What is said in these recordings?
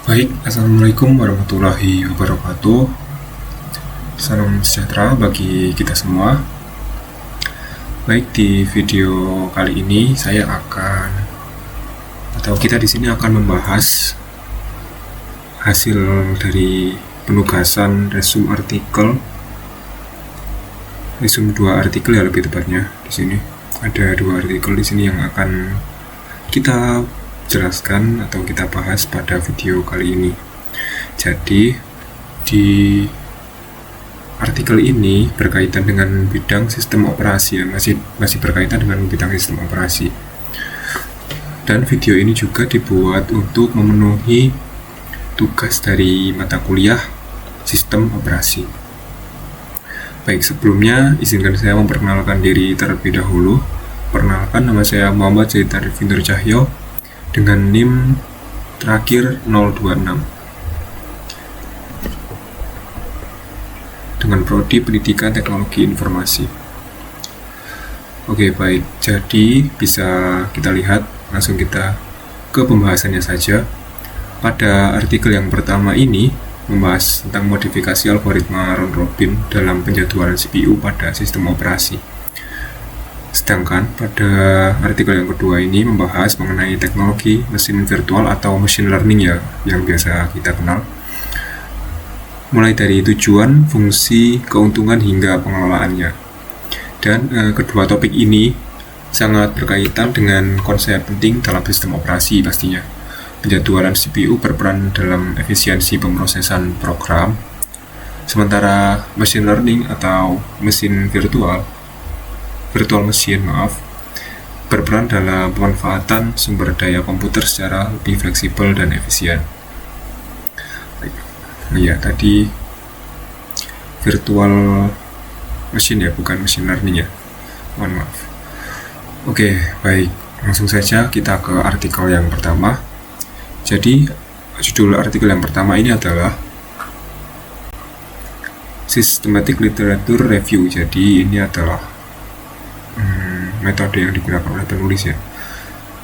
Baik, Assalamualaikum warahmatullahi wabarakatuh. Salam sejahtera bagi kita semua. Baik, di video kali ini kita di sini akan membahas hasil dari penugasan resume 2 artikel ya, lebih tepatnya. Di sini ada 2 artikel di sini yang akan kita jelaskan atau kita bahas pada video kali ini. Jadi di artikel ini berkaitan dengan bidang sistem operasi ya, masih berkaitan dengan bidang sistem operasi. Dan video ini juga dibuat untuk memenuhi tugas dari mata kuliah sistem operasi. Baik, sebelumnya izinkan saya memperkenalkan diri terlebih dahulu. Perkenalkan, nama saya Muhammad Zaid Arifin Cahyo dengan NIM terakhir 026 dengan prodi Pendidikan Teknologi Informasi. Oke, baik, jadi bisa kita lihat, langsung kita ke pembahasannya saja. Pada artikel yang pertama ini membahas tentang modifikasi algoritma round robin dalam penjadwalan CPU pada sistem operasi. Sedangkan pada artikel yang kedua ini membahas mengenai teknologi mesin virtual atau machine learning ya, yang biasa kita kenal. Mulai dari tujuan, fungsi, keuntungan hingga pengelolaannya. Dan kedua topik ini sangat berkaitan dengan konsep penting dalam sistem operasi pastinya. Penjadwalan CPU berperan dalam efisiensi pemrosesan program, sementara machine learning atau mesin virtual machine berperan dalam pemanfaatan sumber daya komputer secara lebih fleksibel dan efisien. Ya, tadi virtual machine ya, bukan machine learning ya, mohon maaf. Oke, baik, langsung saja kita ke artikel yang pertama. Jadi judul artikel yang pertama ini adalah Systematic Literature Review. Jadi ini adalah metode yang digunakan oleh penulis ya.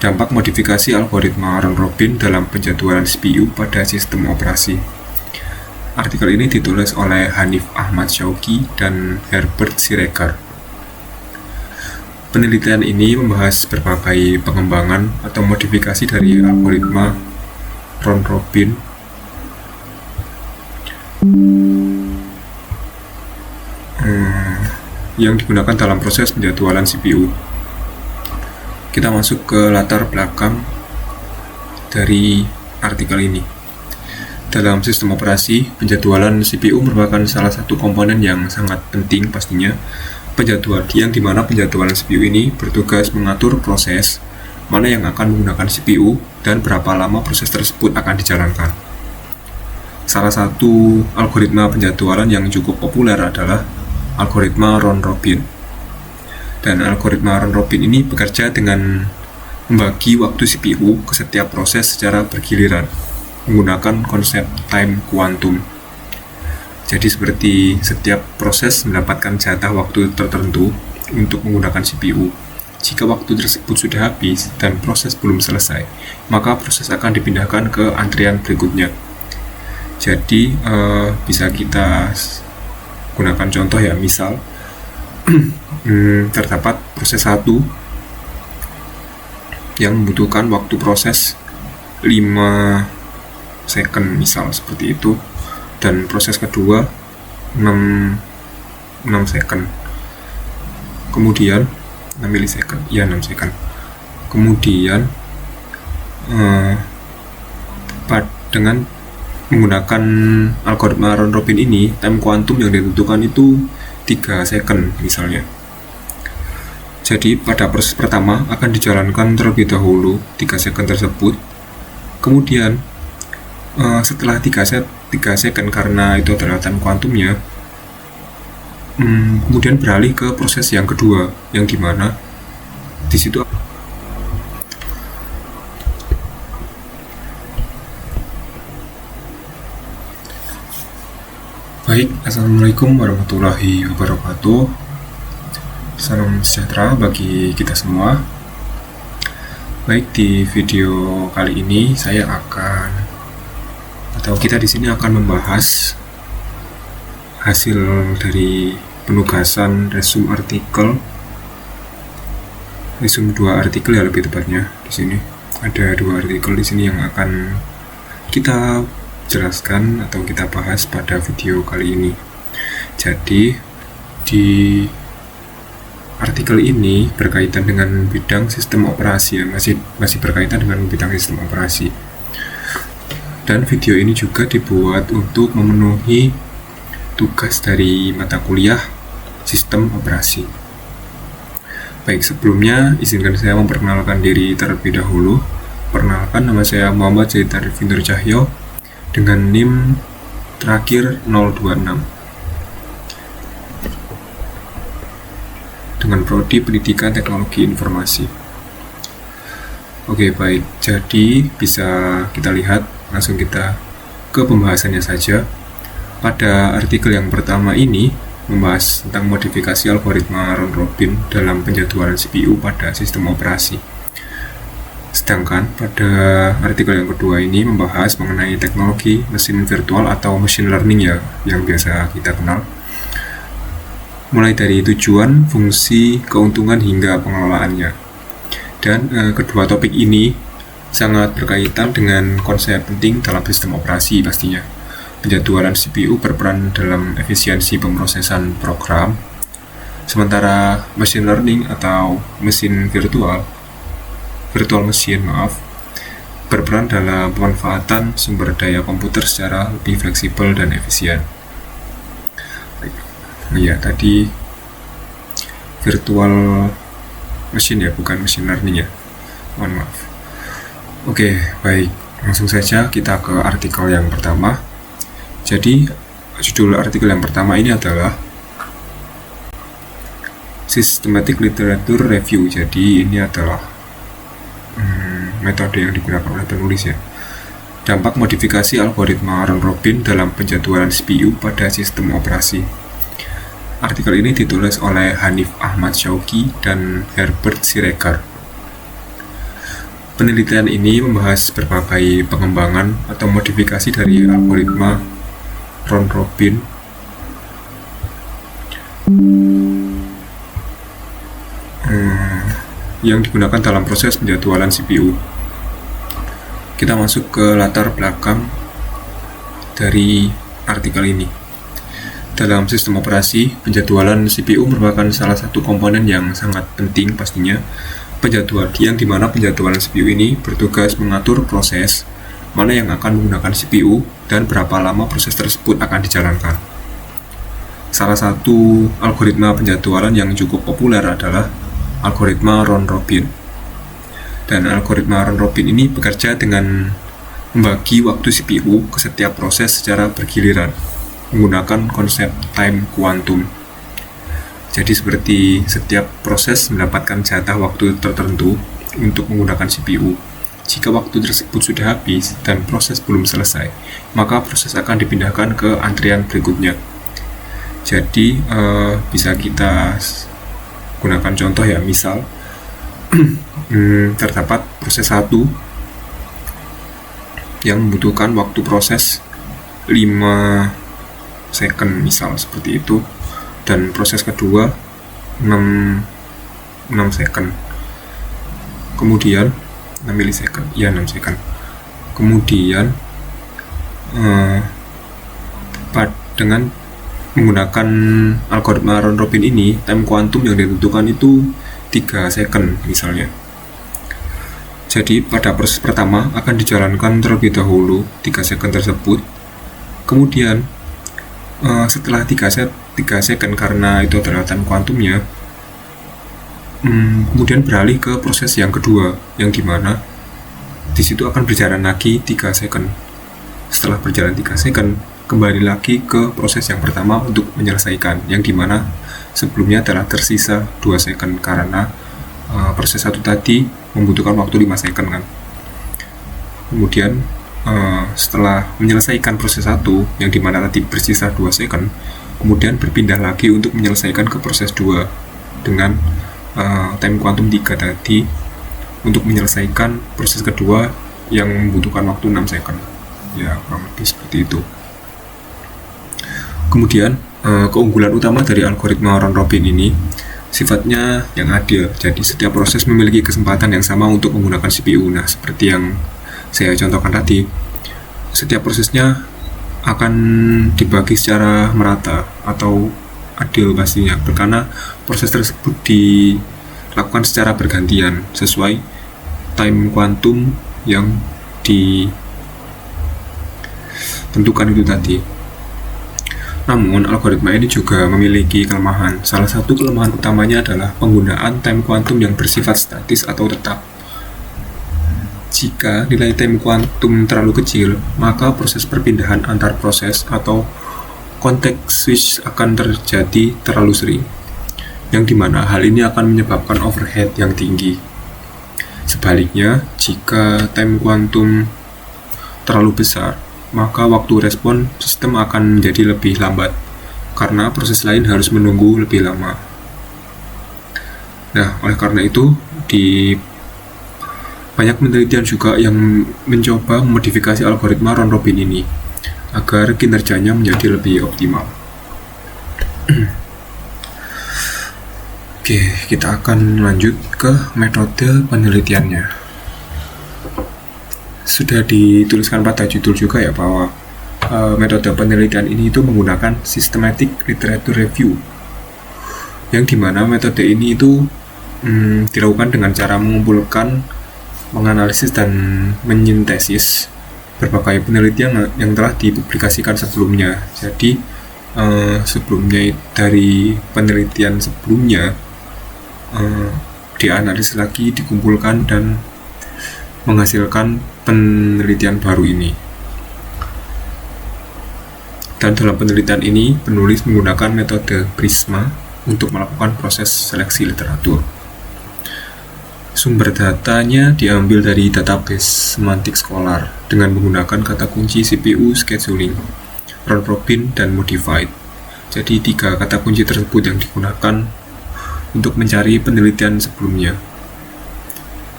Dampak modifikasi algoritma round robin dalam penjadwalan CPU pada sistem operasi. Artikel ini ditulis oleh Hanif Ahmad Syauqi dan Herbert Siregar. Penelitian ini membahas berbagai pengembangan atau modifikasi dari algoritma round robin yang digunakan dalam proses penjadwalan CPU. Kita masuk ke latar belakang dari artikel ini. Dalam sistem operasi, penjadwalan CPU merupakan salah satu komponen yang sangat penting pastinya. Yang dimana penjadwalan CPU ini bertugas mengatur proses mana yang akan menggunakan CPU dan berapa lama proses tersebut akan dijalankan. Salah satu algoritma penjadwalan yang cukup populer adalah algoritma round robin. Dan algoritma round robin ini bekerja dengan membagi waktu CPU ke setiap proses secara bergiliran menggunakan konsep time quantum. Jadi seperti setiap proses mendapatkan jatah waktu tertentu untuk menggunakan CPU. Jika waktu tersebut sudah habis dan proses belum selesai, maka proses akan dipindahkan ke antrian berikutnya. Jadi bisa kita gunakan contoh ya, misal terdapat proses 1 yang membutuhkan waktu proses 5 second misal seperti itu, dan proses kedua 6 second, kemudian 6 milisecond, ya 6 second. Kemudian dengan menggunakan algoritma round robin ini, time quantum yang ditentukan itu 3 second misalnya. Jadi pada proses pertama akan dijalankan terlebih dahulu 3 second tersebut. Kemudian setelah 3 second, karena itu adalah time quantumnya, kemudian beralih ke proses yang kedua, yang dimana di situ Baik, Assalamualaikum warahmatullahi wabarakatuh. Salam sejahtera bagi kita semua. Baik, di video kali ini saya akan atau kita di sini akan membahas hasil dari penugasan resume 2 artikel ya, lebih tepatnya. Di sini ada 2 artikel di sini yang akan kita jelaskan atau kita bahas pada video kali ini. Jadi di artikel ini berkaitan dengan bidang sistem operasi, masih berkaitan dengan bidang sistem operasi. Dan video ini juga dibuat untuk memenuhi tugas dari mata kuliah sistem operasi. Baik, sebelumnya izinkan saya memperkenalkan diri terlebih dahulu. Perkenalkan, nama saya Muhammad Zaid Arifin Cahyo dengan NIM terakhir 026 dengan prodi Pendidikan Teknologi Informasi. Oke, baik. Jadi bisa kita lihat, langsung kita ke pembahasannya saja. Pada artikel yang pertama ini membahas tentang modifikasi algoritma round robin dalam penjadwalan CPU pada sistem operasi. Sedangkan pada artikel yang kedua ini membahas mengenai teknologi mesin virtual atau machine learning ya, yang biasa kita kenal. Mulai dari tujuan, fungsi, keuntungan hingga pengelolaannya. Dan kedua topik ini sangat berkaitan dengan konsep penting dalam sistem operasi pastinya. Penjadwalan CPU berperan dalam efisiensi pemrosesan program, sementara machine learning atau mesin virtual mesin berperan dalam pemanfaatan sumber daya komputer secara lebih fleksibel dan efisien. Ya, tadi virtual machine ya, bukan machine learning ya, mohon maaf. Oke, baik, langsung saja kita ke artikel yang pertama. Jadi judul artikel yang pertama ini adalah Systematic Literature Review. Jadi ini adalah metode yang digunakan oleh penulis ya. Dampak modifikasi algoritma round robin dalam penjadwalan CPU pada sistem operasi. Artikel ini ditulis oleh Hanif Ahmad Syauqi dan Herbert Siregar. Penelitian ini membahas berbagai pengembangan atau modifikasi dari algoritma round robin yang digunakan dalam proses penjadwalan CPU. Kita masuk ke latar belakang dari artikel ini. Dalam sistem operasi, penjadwalan CPU merupakan salah satu komponen yang sangat penting pastinya. Yang dimana penjadwalan CPU ini bertugas mengatur proses mana yang akan menggunakan CPU dan berapa lama proses tersebut akan dijalankan. Salah satu algoritma penjadwalan yang cukup populer adalah algoritma round robin. Dan algoritma round robin ini bekerja dengan membagi waktu CPU ke setiap proses secara bergiliran menggunakan konsep time quantum. Jadi seperti setiap proses mendapatkan jatah waktu tertentu untuk menggunakan CPU. Jika waktu tersebut sudah habis dan proses belum selesai, maka proses akan dipindahkan ke antrian berikutnya. Jadi bisa kita gunakan contoh ya, misal terdapat proses 1 yang membutuhkan waktu proses 5 second misal seperti itu, dan proses kedua 6 second, kemudian 6 milisecond, ya 6 second. Kemudian dengan menggunakan algoritma round robin ini, time quantum yang ditentukan itu 3 second misalnya. Jadi pada proses pertama akan dijalankan terlebih dahulu 3 second tersebut. Kemudian setelah 3 second, karena itu adalah time quantumnya, kemudian beralih ke proses yang kedua, yang dimana di situ akan berjalan lagi 3 second. Setelah berjalan 3 second, kembali lagi ke proses yang pertama untuk menyelesaikan, yang dimana sebelumnya adalah tersisa 2 second karena proses 1 tadi membutuhkan waktu 5 second kan. Kemudian setelah menyelesaikan proses 1 yang dimana tadi bersisa 2 second, kemudian berpindah lagi untuk menyelesaikan ke proses 2 dengan time quantum 3 tadi untuk menyelesaikan proses kedua yang membutuhkan waktu 6 second. Ya, kurang lebih seperti itu. Kemudian, keunggulan utama dari algoritma round robin ini sifatnya yang adil. Jadi setiap proses memiliki kesempatan yang sama untuk menggunakan CPU. Nah, seperti yang saya contohkan tadi, setiap prosesnya akan dibagi secara merata atau adil pastinya, karena proses tersebut dilakukan secara bergantian sesuai time quantum yang ditentukan itu tadi. Namun, algoritma ini juga memiliki kelemahan. Salah satu kelemahan utamanya adalah penggunaan time quantum yang bersifat statis atau tetap. Jika nilai time quantum terlalu kecil, maka proses perpindahan antar proses atau context switch akan terjadi terlalu sering, yang dimana hal ini akan menyebabkan overhead yang tinggi. Sebaliknya, jika time quantum terlalu besar, maka waktu respon sistem akan menjadi lebih lambat, karena proses lain harus menunggu lebih lama. Nah, oleh karena itu, di banyak penelitian juga yang mencoba memodifikasi algoritma round robin ini, agar kinerjanya menjadi lebih optimal. Oke, kita akan lanjut ke metode penelitiannya. Sudah dituliskan pada judul juga ya bahwa metode penelitian ini itu menggunakan systematic literature review, yang dimana metode ini itu dilakukan dengan cara mengumpulkan, menganalisis dan menyintesis berbagai penelitian yang telah dipublikasikan sebelumnya. Jadi sebelumnya dari penelitian sebelumnya dianalisis lagi, dikumpulkan dan menghasilkan penelitian baru ini. Dan dalam penelitian ini, penulis menggunakan metode PRISMA untuk melakukan proses seleksi literatur. Sumber datanya diambil dari database Semantic Scholar dengan menggunakan kata kunci CPU, scheduling, round robin, dan modified. Jadi 3 kata kunci tersebut yang digunakan untuk mencari penelitian sebelumnya.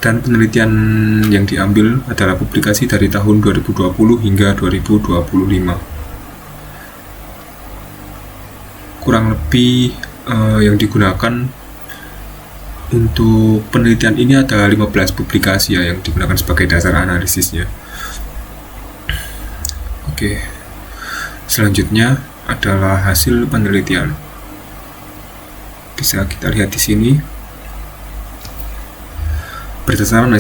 Dan penelitian yang diambil adalah publikasi dari tahun 2020 hingga 2025. Kurang lebih yang digunakan untuk penelitian ini ada 15 publikasi ya, yang digunakan sebagai dasar analisisnya. Oke, selanjutnya adalah hasil penelitian. Bisa kita lihat di sini. Berdasarkan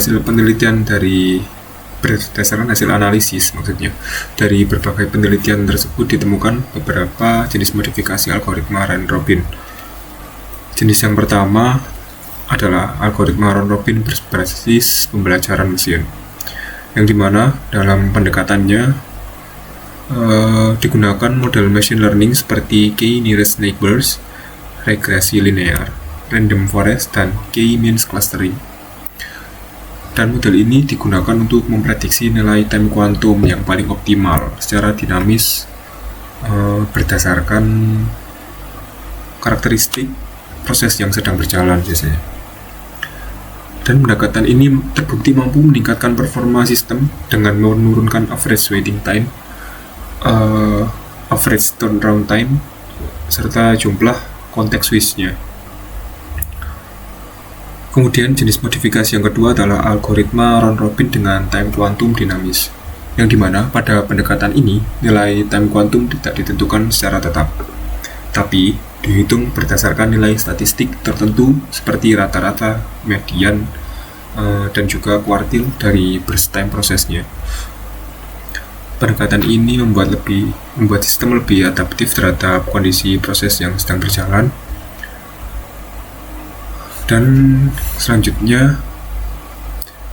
hasil analisis maksudnya, dari berbagai penelitian tersebut ditemukan beberapa jenis modifikasi algoritma round robin. Jenis yang pertama adalah algoritma round robin berbasis pembelajaran mesin, yang dimana dalam pendekatannya digunakan model machine learning seperti K-nearest neighbors, regresi linear, random forest, dan K-means clustering. Dan model ini digunakan untuk memprediksi nilai time quantum yang paling optimal secara dinamis berdasarkan karakteristik proses yang sedang berjalan biasanya. Dan pendekatan ini terbukti mampu meningkatkan performa sistem dengan menurunkan average waiting time, average turnaround time, serta jumlah context switch-nya. Kemudian jenis modifikasi yang kedua adalah algoritma round robin dengan time quantum dinamis, yang dimana pada pendekatan ini nilai time quantum tidak ditentukan secara tetap, tapi dihitung berdasarkan nilai statistik tertentu seperti rata-rata, median, dan juga kuartil dari burst time prosesnya. Pendekatan ini membuat sistem lebih adaptif terhadap kondisi proses yang sedang berjalan. Dan selanjutnya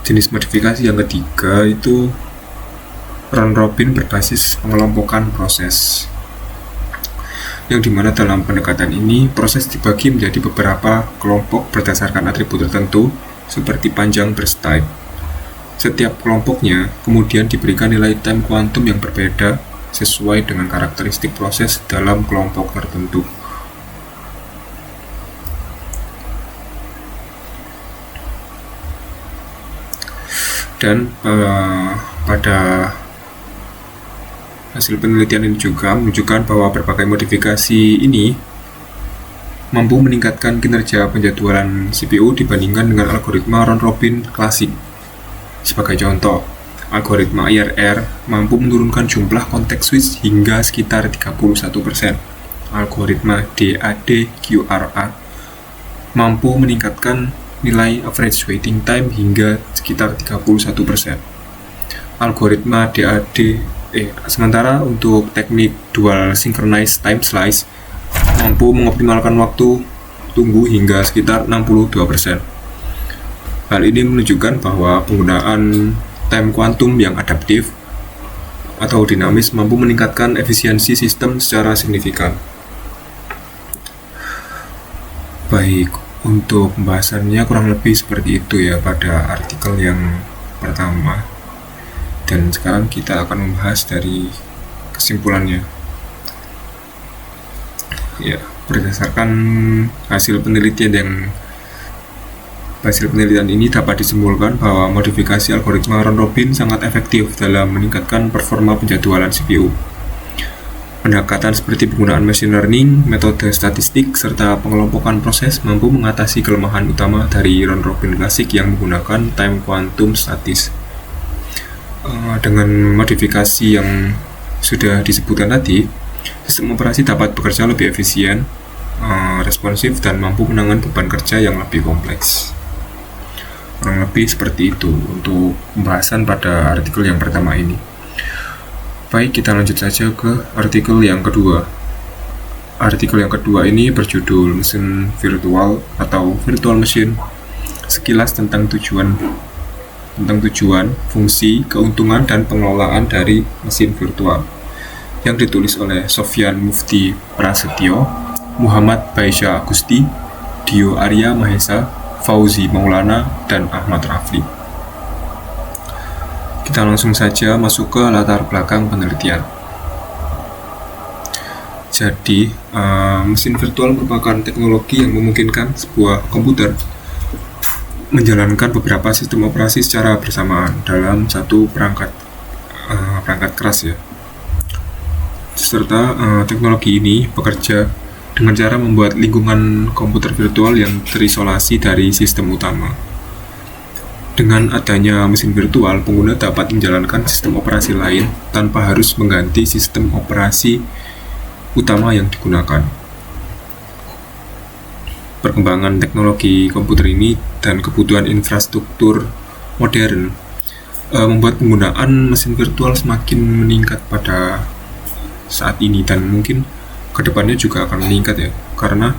jenis modifikasi yang ketiga itu round robin berbasis pengelompokan proses, yang dimana dalam pendekatan ini proses dibagi menjadi beberapa kelompok berdasarkan atribut tertentu seperti panjang burst time. Setiap kelompoknya kemudian diberikan nilai time quantum yang berbeda sesuai dengan karakteristik proses dalam kelompok tertentu. Dan pada Hasil penelitian ini juga menunjukkan bahwa berbagai modifikasi ini mampu meningkatkan kinerja penjadwalan CPU dibandingkan dengan algoritma round-robin klasik. Sebagai contoh, algoritma IRR mampu menurunkan jumlah konteks switch hingga sekitar 31%. Algoritma DAD-QRA mampu meningkatkan nilai average waiting time hingga sekitar 31%. Algoritma sementara untuk teknik dual synchronized time slice mampu mengoptimalkan waktu tunggu hingga sekitar 62%. Hal ini menunjukkan bahwa penggunaan time quantum yang adaptif atau dinamis mampu meningkatkan efisiensi sistem secara signifikan. Baik, untuk pembahasannya kurang lebih seperti itu ya pada artikel yang pertama. Dan sekarang kita akan membahas dari kesimpulannya. Ya, berdasarkan hasil penelitian ini dapat disimpulkan bahwa modifikasi algoritma round-robin sangat efektif dalam meningkatkan performa penjadwalan CPU. Pendekatan seperti penggunaan machine learning, metode statistik, serta pengelompokan proses mampu mengatasi kelemahan utama dari round-robin klasik yang menggunakan time quantum statis. Dengan modifikasi yang sudah disebutkan tadi, sistem operasi dapat bekerja lebih efisien, responsif, dan mampu menangani beban kerja yang lebih kompleks. Kurang lebih seperti itu untuk pembahasan pada artikel yang pertama ini. Baik, kita lanjut saja ke artikel yang kedua. Artikel yang kedua ini berjudul Mesin Virtual atau Virtual Machine. Sekilas tentang tujuan, fungsi, keuntungan, dan pengelolaan dari mesin virtual, yang ditulis oleh Sofyan Mufti Prasetyo, Muhammad Baisya Agusti, Dio Arya Mahesa, Fauzi Maulana, dan Ahmad Rafli. Kita langsung saja masuk ke latar belakang penelitian. Jadi, mesin virtual merupakan teknologi yang memungkinkan sebuah komputer menjalankan beberapa sistem operasi secara bersamaan dalam satu perangkat keras ya. Serta teknologi ini bekerja dengan cara membuat lingkungan komputer virtual yang terisolasi dari sistem utama. Dengan adanya mesin virtual, pengguna dapat menjalankan sistem operasi lain tanpa harus mengganti sistem operasi utama yang digunakan. Perkembangan teknologi komputer ini dan kebutuhan infrastruktur modern membuat penggunaan mesin virtual semakin meningkat pada saat ini, dan mungkin kedepannya juga akan meningkat ya, karena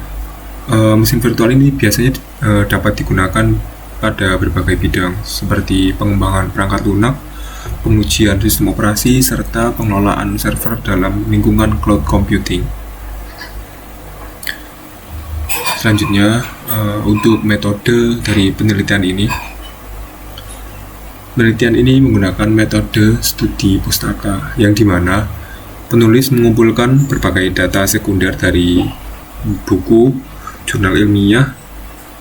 mesin virtual ini biasanya dapat digunakan pada berbagai bidang seperti pengembangan perangkat lunak, pengujian sistem operasi, serta pengelolaan server dalam lingkungan cloud computing. Selanjutnya, untuk metode dari penelitian ini menggunakan metode studi pustaka, yang dimana penulis mengumpulkan berbagai data sekunder dari buku, jurnal ilmiah,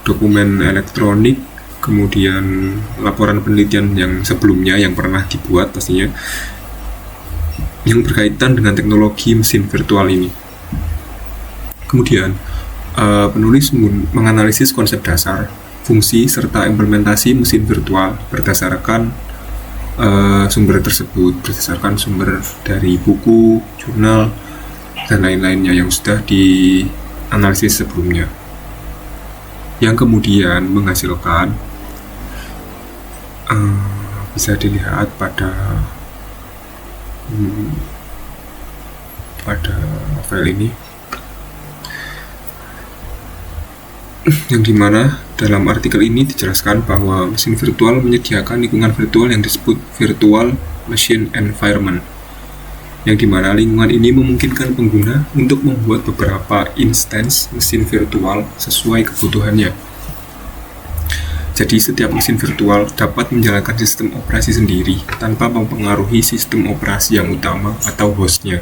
dokumen elektronik, kemudian laporan penelitian yang sebelumnya yang pernah dibuat pastinya, yang berkaitan dengan teknologi mesin virtual ini. Kemudian penulis menganalisis konsep dasar, fungsi, serta implementasi mesin virtual berdasarkan sumber tersebut, berdasarkan sumber dari buku, jurnal, dan lain-lainnya yang sudah dianalisis sebelumnya, yang kemudian menghasilkan bisa dilihat pada file ini, yang dimana dalam artikel ini dijelaskan bahwa mesin virtual menyediakan lingkungan virtual yang disebut virtual machine environment, yang dimana lingkungan ini memungkinkan pengguna untuk membuat beberapa instance mesin virtual sesuai kebutuhannya. Jadi setiap mesin virtual dapat menjalankan sistem operasi sendiri tanpa mempengaruhi sistem operasi yang utama atau hostnya.